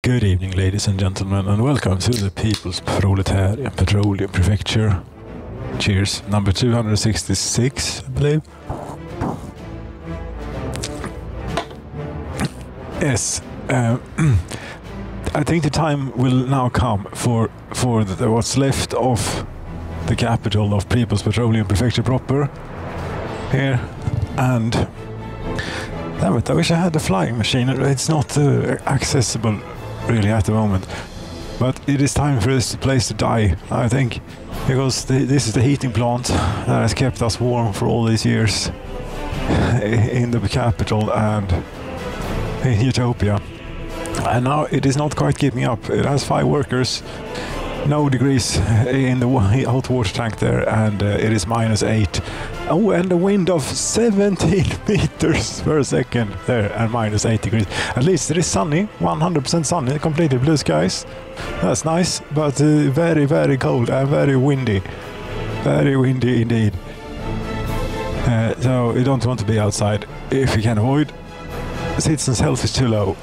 Good evening, ladies and gentlemen, and welcome to the People's Proletarian Petroleum Prefecture. Cheers. Number 266, I believe. Yes, I think the time will now come for what's left of the capital of People's Petroleum Prefecture proper here, and damn it, I wish I had a flying machine. It's not accessible really at the moment, but it is time for this place to die, I think, because this is the heating plant that has kept us warm for all these years in the capital and in Utopia, and now it is not quite keeping up. It has 5 workers, no degrees in the hot water tank there, and it is -8. Oh, and a wind of 17 meters per second there, and -8 degrees. At least it is sunny, 100% sunny, completely blue skies. That's nice, but very, very cold and very windy. Very windy indeed. So you don't want to be outside if you can avoid. Citizens' health is too low.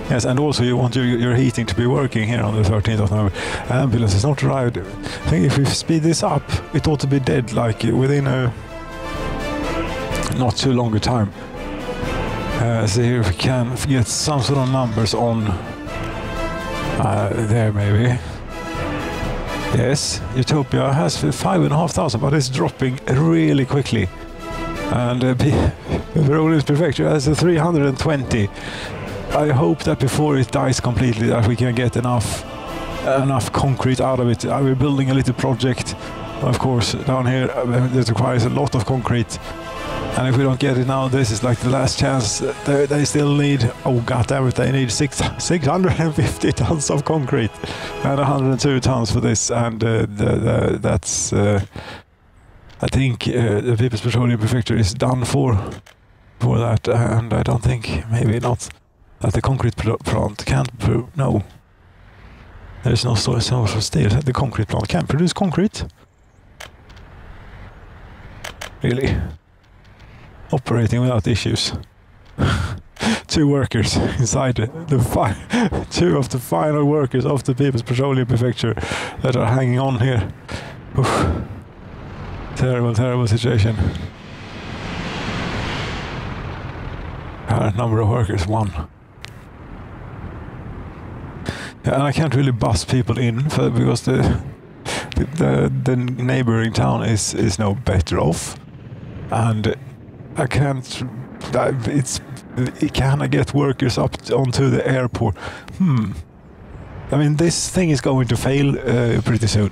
Yes, and also you want your heating to be working here on the 13th of November. Ambulance has not arrived. I think if we speed this up, it ought to be dead like within a not too long a time. See here if we can get some sort of numbers on there maybe. Yes, Utopia has 5,500, but it's dropping really quickly. And Petroleum Prefecture has a 320. I hope that before it dies completely that we can get enough concrete out of it. We're building a little project, of course, down here that requires a lot of concrete, and if we don't get it now, this is like the last chance. They still need, oh god damn it, they need 650 tons of concrete and 102 tons for this, and that's I think the People's Petroleum Prefecture is done for that, and I don't think, maybe not, that the concrete plant can't no. There's no source of steel. The concrete plant can produce concrete. Really? Operating without issues. 2 workers inside the 2 of the final workers of the People's Petroleum Prefecture that are hanging on here. Oof. Terrible, terrible situation. Number of workers, 1. Yeah, and I can't really bus people in because the neighboring town is no better off, and I can't. Can I get workers up onto the airport? I mean, this thing is going to fail pretty soon.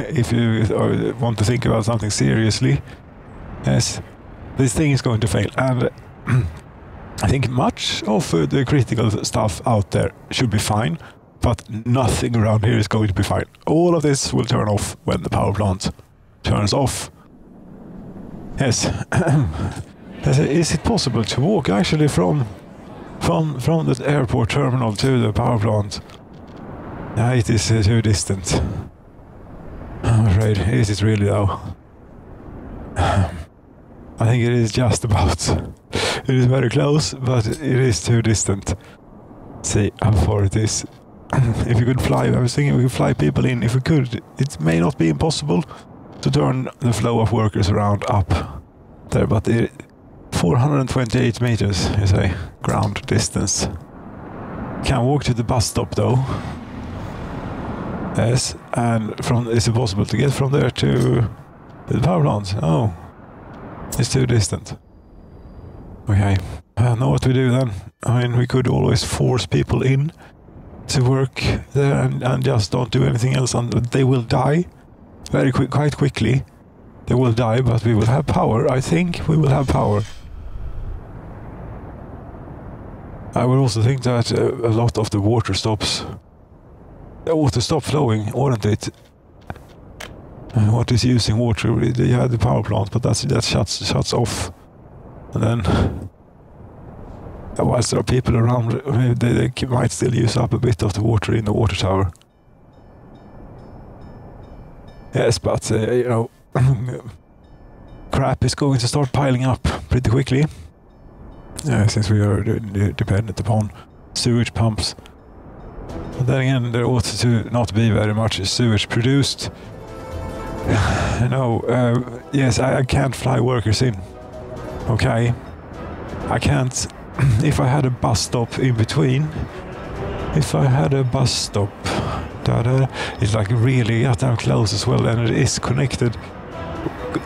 If you want to think about something seriously, yes, this thing is going to fail, and I think much of the critical stuff out there should be fine. But nothing around here is going to be fine. All of this will turn off when the power plant turns off. Yes. Is it possible to walk actually from the airport terminal to the power plant? Yeah, it is too distant. I'm afraid. Is it really though? I think it is just about. It is very close, but it is too distant. See how far it is. If you could fly, I was thinking we could fly people in. If we could, it may not be impossible to turn the flow of workers around up there, but 428 meters is a ground distance. Can walk to the bus stop though. Yes, and is it possible to get from there to the power plant? Oh, it's too distant. Okay, I don't know what we do then. I mean, we could always force people in to work there and just don't do anything else, and they will die quite quickly. They will die, but we will have power. I think we will have power. I would also think that a lot of the water stops flowing, wouldn't it? What is using water? You had the power plant, but that shuts off, and then whilst there are people around, they might still use up a bit of the water in the water tower. Yes, but you know, crap is going to start piling up pretty quickly, since we are dependent upon sewage pumps But then again, there ought to not be very much sewage produced. No, yes, I can't fly workers in. Okay, I can't. If I had a bus stop in between, it's like really goddamn close as well, and it is connected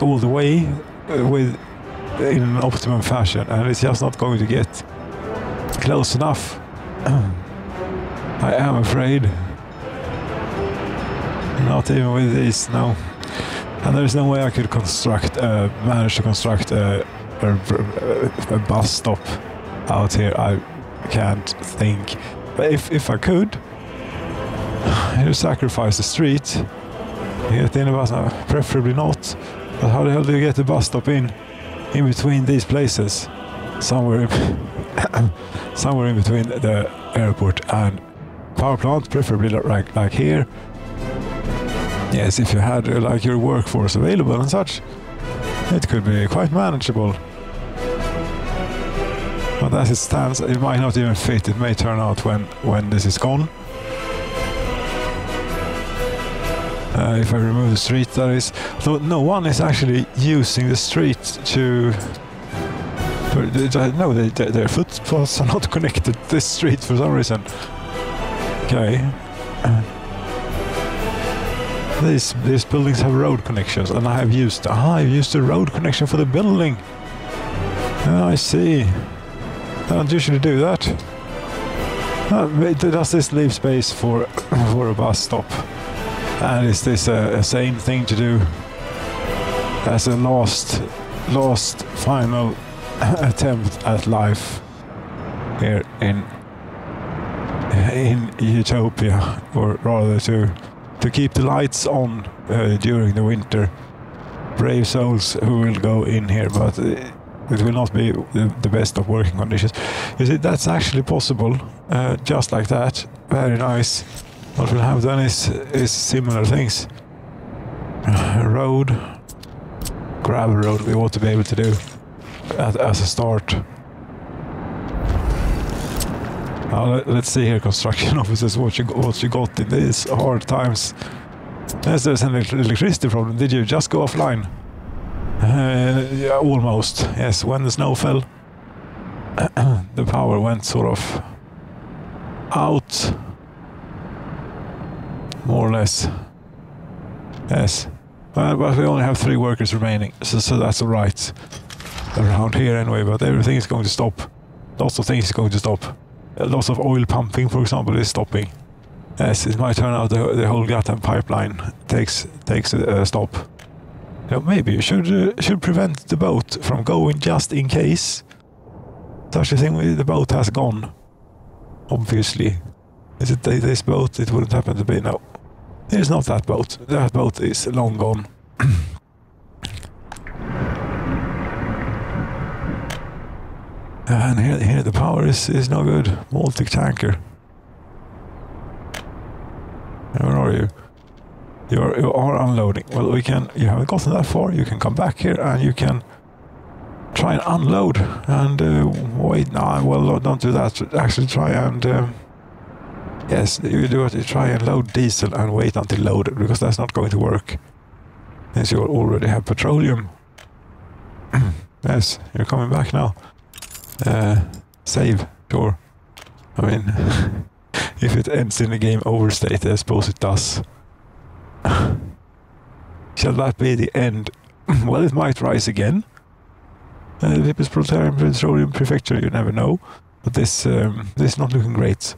all the way in an optimum fashion, and it's just not going to get close enough. I am afraid. Not even with this, no. And there's no way I could manage to construct a bus stop out here. I can't think. But if I could, you sacrifice the street, you get in a bus, preferably not. But how the hell do you get the bus stop in between these places? Somewhere in between the airport and power plant, preferably like here. Yes, if you had like your workforce available and such, it could be quite manageable. But as it stands, it might not even fit. It may turn out when this is gone. If I remove the street, that is. So no one is actually using the street to. No, their footpaths are not connected to this street for some reason. Okay. These buildings have road connections, and I've used the road connection for the building. I see. I don't usually do that. Does this leave space for a bus stop? And is this a sane thing to do as a last final attempt at life here in Utopia, or rather to keep the lights on during the winter? Brave souls who will go in here, but it will not be the best of working conditions. You see, that's actually possible, just like that. Very nice. What we'll have done is similar things. Road, gravel road, we ought to be able to do as a start. Let's see here, construction officers, what you got in these hard times. Yes, there's an electricity problem. Did you just go offline? Yeah, almost. Yes, when the snow fell, the power went sort of out, more or less. Yes, but we only have 3 workers remaining, so that's all right. Around here anyway, but everything is going to stop. Lots of things are going to stop. Lots of oil pumping, for example, is stopping. Yes, it might turn out the whole goddamn pipeline takes a stop. You know, maybe you should prevent the boat from going just in case such a thing. The boat has gone. Obviously, is it this boat? It wouldn't happen to be. No, it's not that boat. That boat is long gone. And here the power is no good. Baltic tanker. Where are you? You are unloading. Well, you haven't gotten that far. You can come back here and you can try and unload. And wait, no, well, don't do that. Actually try and yes, you do it. You try and load diesel and wait until loaded, because that's not going to work, since you already have petroleum. Yes, you're coming back now. Save, sure. I mean, if it ends in a game over state, I suppose it does. Shall that be the end? Well, it might rise again. People's Proletarian Petroleum Prefecture, you never know. But this is not looking great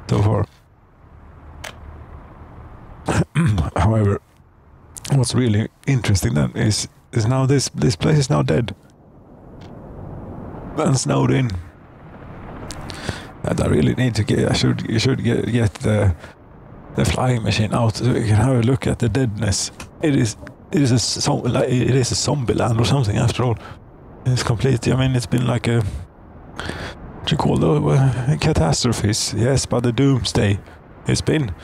so far. However, what's really interesting then is now this place is now dead and snowed in. And I really need to get. You should get the flying machine out so you can have a look at the deadness. It is a zombie land or something after all. It's completely. I mean, it's been like a. What do you call those catastrophes? Yes, but the doomsday. It's been.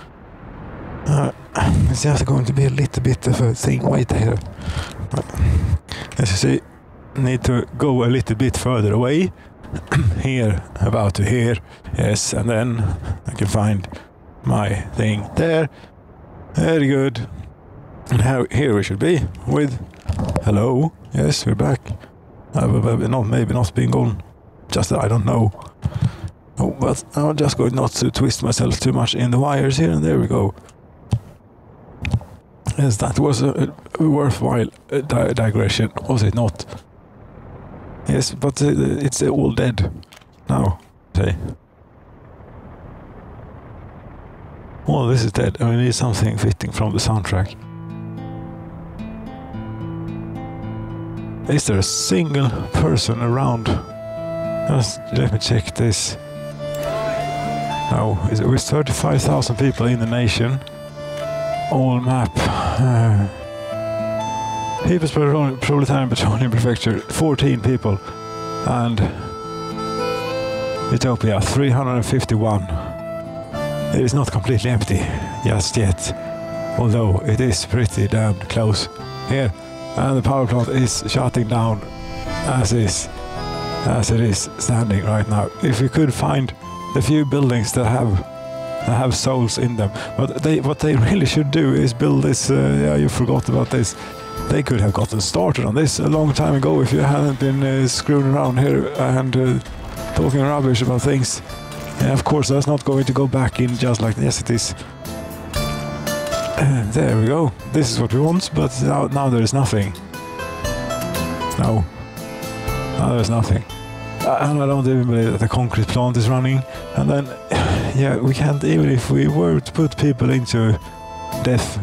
It's just going to be a little bit of a thing. Wait here. As you see, need to go a little bit further away. Here, about to here. Yes, and then I can find my thing there. Very good. And here we should be with hello. Yes, we're back. Maybe not being gone. Just I don't know. Oh, but I'm just going not to twist myself too much in the wires here, and there we go. Yes, that was a worthwhile digression, was it not? Yes, but it's all dead now. Say. Well, this is dead. I need something fitting from the soundtrack. Is there a single person around? Just let me check this. No, it was 35,000 people in the nation. All map. People's Proletarian Petroleum Prefecture, 14 people. And Utopia, 351. It is not completely empty just yet, although it is pretty damn close here. And the power plant is shutting down as it is standing right now. If we could find the few buildings that have souls in them, but what they really should do is build this. Yeah, you forgot about this. They could have gotten started on this a long time ago if you hadn't been screwing around here and talking rubbish about things. Yeah, of course, that's not going to go back in just like this. It is. There we go. This is what we want, but now there is nothing. No. Now there's nothing. And I don't even believe that the concrete plant is running. And then, yeah, we can't, even if we were to put people into death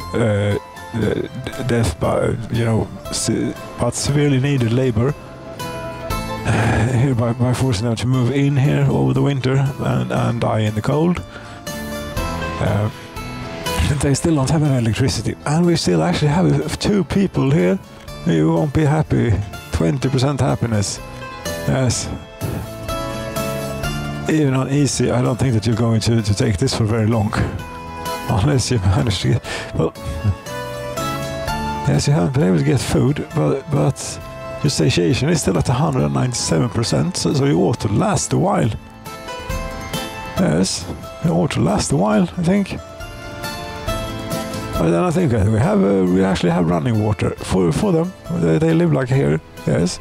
by, but severely needed labor, here by forcing them to move in here over the winter and die in the cold. They still don't have any electricity, and we still actually have 2 people here. You won't be happy. 20% happiness. Yes. Even on easy, I don't think that you're going to take this for very long, unless you manage to get. Well, yes, you haven't been able to get food, but your satiation is still at 197%, so you ought to last a while. Yes, you ought to last a while, I think. But then I think we actually have running water for them. They live like here. Yes,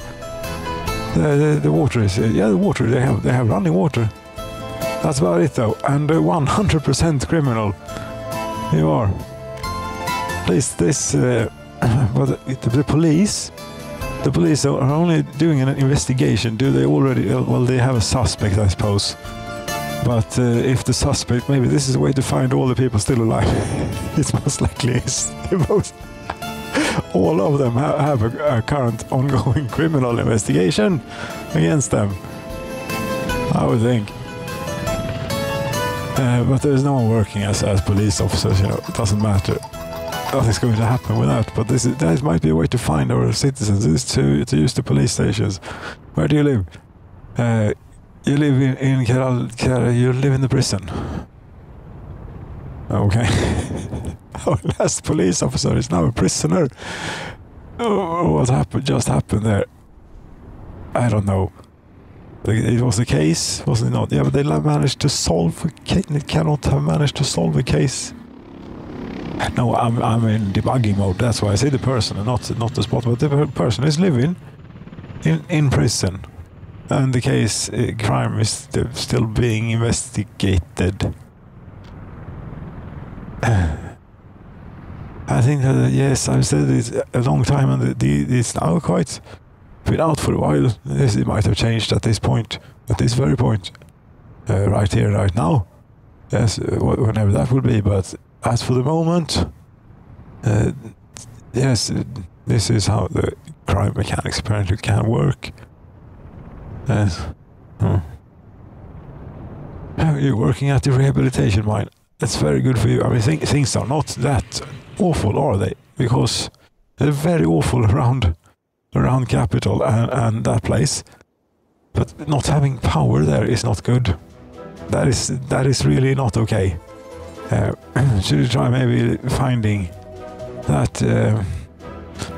the water is the water they have running water. That's about it though. And 100% criminal. You are. Please, but the police are only doing an investigation. Do they already? Well, they have a suspect, I suppose. But if the suspect, maybe this is a way to find all the people still alive. It most likely is. All of them have a current ongoing criminal investigation against them, I would think. But there's no one working as police officers, it doesn't matter. Nothing's going to happen with that. But that might be a way to find our citizens, is to use the police stations. Where do you live? You live in you live in the prison. Okay. Our last police officer is now a prisoner. Oh, what just happened there? I don't know. It was a case, was it not? Yeah, but they managed to solve a case. They cannot have managed to solve a case. No, I'm in debugging mode. That's why I say the person and not the spot. But the person is living in prison. And the case, crime is still being investigated. I think that, yes, I've said it a long time, and it's now quite been out for a while. It might have changed at this point, at this very point. Right here, right now. Yes, whenever that will be, but as for the moment, yes, this is how the crime mechanics apparently can work. Yes. You're working at the rehabilitation mine. That's very good for you. I mean, things are not that awful, are they? Because they're very awful around capital and that place. But not having power there is not good. That is really not okay. Should you try maybe finding that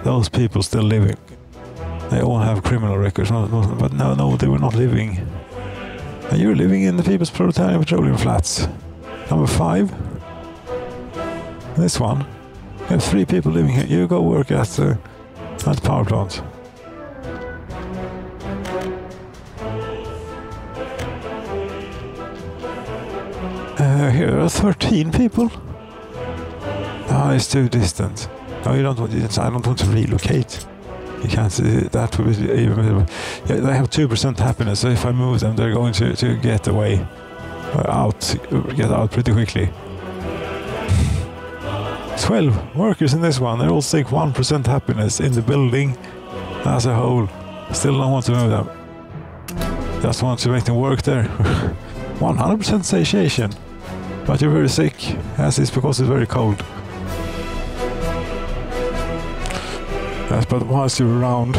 those people still living? They all have criminal records, but no, they were not living. And you're living in the People's Proletarian Petroleum flats. Number 5. This one. We have 3 people living here. You go work at the power plant. Here there are 13 people. Ah, it's too distant. No, you don't want. I don't want to relocate. You can't see that would be even. Yeah, they have 2% happiness. So if I move them, they're going to get away, get out pretty quickly. 12 workers in this one. They all take 1% happiness in the building as a whole. Still don't want to move them. Just want to make them work there. 100% satiation. But you're very sick, as is because it's very cold. Yes, but whilst you're around,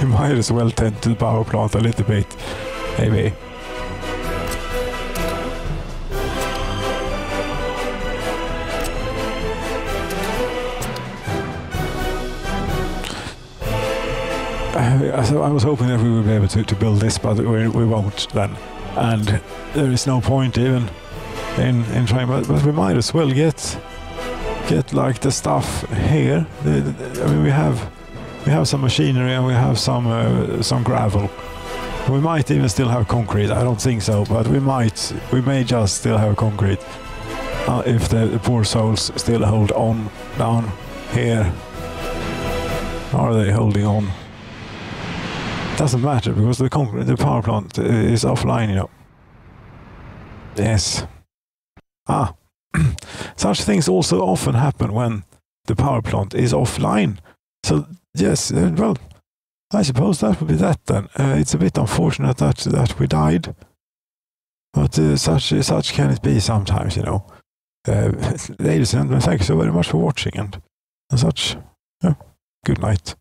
you might as well tend to the power plant a little bit, maybe. I was hoping that we would be able to build this, but we won't then. And there is no point even in trying, but we might as well get like the stuff here. I mean, we have some machinery and we have some gravel. We might even still have concrete. I don't think so, but we may just still have concrete if the poor souls still hold on down here. Are they holding on? Doesn't matter because the power plant is offline, you know. Yes. Such things also often happen when the power plant is offline. So yes, well, I suppose that would be that then. It's a bit unfortunate that we died, but such can it be sometimes, you know. Ladies and gentlemen, thank you so very much for watching and such. Good night.